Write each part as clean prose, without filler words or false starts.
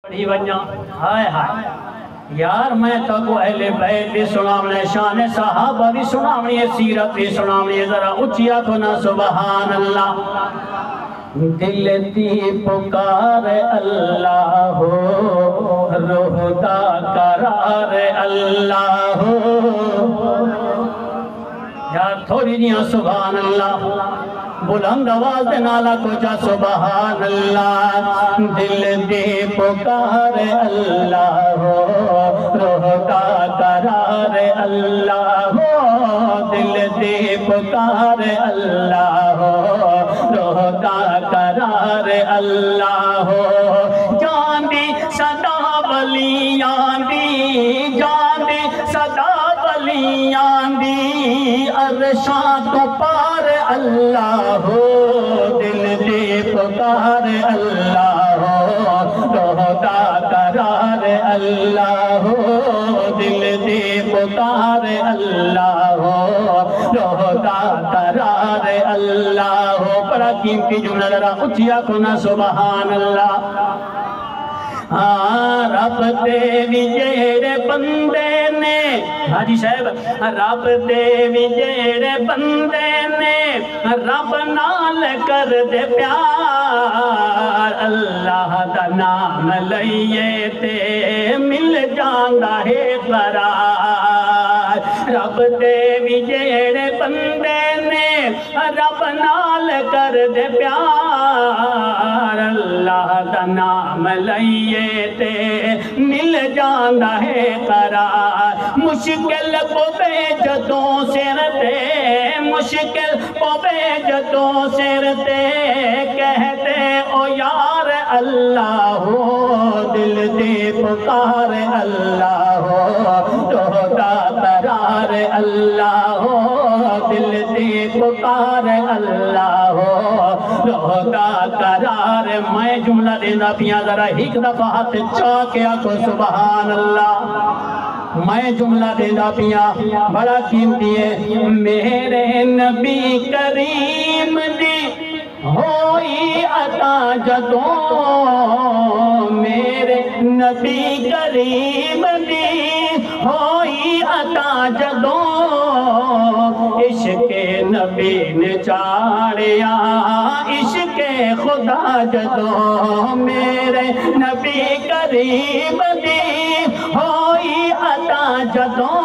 پڑھی ونجا ہائے ہائے یار میں تو کو اہل بیت بھی سناونے شان صحابہ بھی سناونے سیرت بھی سناونے ذرا اچھیا کنا سبحان اللہ دل دی پکار اللہ ہو روح دا قرار اللہ ہو یار تھوڑی دیا سبحان اللہ بلند آواز دے نالا کو جا سبحان اللہ دل دے پکار اللہ ہو روح کا قرار اللہ ہو دل دے پکار اللہ ہو روح کا قرار اللہ ہو جان دی صدا ولیان دی جان دی صدا ولیان دی عرشاں تو پار اللہ ہو دل دے پکار اللہ ہو روح کا قرار اللہ ہو دل دے پکار اللہ ہو روح کا قرار اللہ ہو بڑا قیمتی جملہ ذرا اچھیا کنا سبحان اللہ رب دے جیڑے بندے نے حاجی صاحب رب دے جیڑے بندے نے رب نال کر دے پیار اللہ دا نام لئیے تے مل جاندا ہے قرار رب دے جیڑے بندے نے رب نال کر دے پیار اللہ دا نام لئیے تے مل جاندا ہے قرار مشکل پوے جدوں سر تے مشکل پوے جدوں سر تے کہتے او یار اللہ ہو دل دے پکار اللہ ہو روح کا قرار اللہ ہو دل دے پکار اللہ ہو روح کا قرار میں جملہ دینا پیا ذرا ایک دفعہ ہاتھ چاکیا کو سبحان اللہ میں جملہ دینا پیا بڑا قیمتی ہے میرے نبی کریم دی ہوئی عطا جدوں میرے نبی کریم دی ہوئی عطا جدوں عشق نبی نے چاڑیا عشق خدا جدوں میرے نبی کریم دی ہوئی عطا جدوں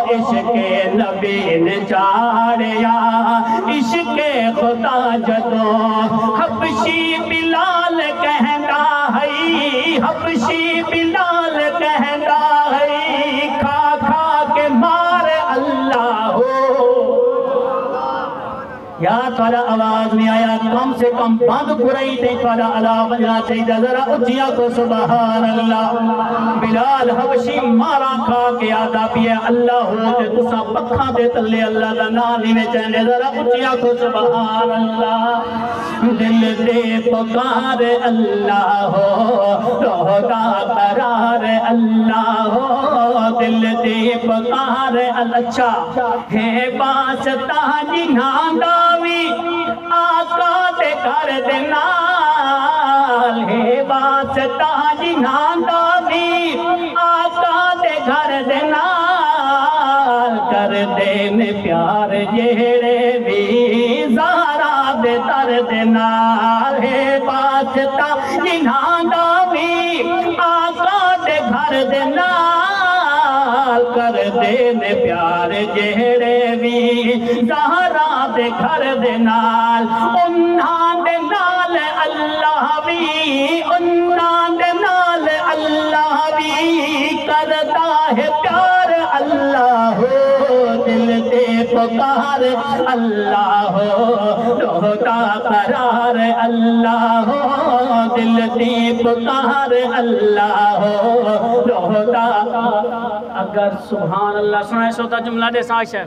عشق نبی نے چاڑیا عشق خدا جدوں حبشی بلال کہندا ہے حبشی بلال کہندا ہے کھا کھا کے مار اللہ ہو یا تھوڑا آواز نہیں آیا کم سے کم بند پرائی تے تھوڑا علا بجنا چاہیے ذرا اچھیا کو سبحان اللہ بلال حبشی مارا کھا کے آدھا پیے اللہ ہو تے تسا پکھا دے تلے اللہ دا نامی میں چاہنے ذرا اچھیا کو سبحان اللہ دل دے پکار اللہ ہو روح کا قرار اللہ ہو دل دے پکار اچھا ہے واسطہ جنہاں آقا دے گھر دے نال ہے واسطہ جنہاں دا بھی آقا دے گھر دے نال کر دینے پیار جہرے بھی زہرا دے در دے نال ہے واسطہ جنہاں دا بھی آقا دے گھر دے نال کر دینے پیار جہرے بھی زہرا دے گھر دے نال انہاں دے نال اللہ بھی انہاں دے نال اللہ بھی کرتا ہے پیار اللہ ہو دل دے پکار اللہ ہو روح کا قرار اللہ ہو دل دے پکار اللہ ہو روح کا اگر سبحان اللہ سنائے سوتا جملہ دے ساش ہے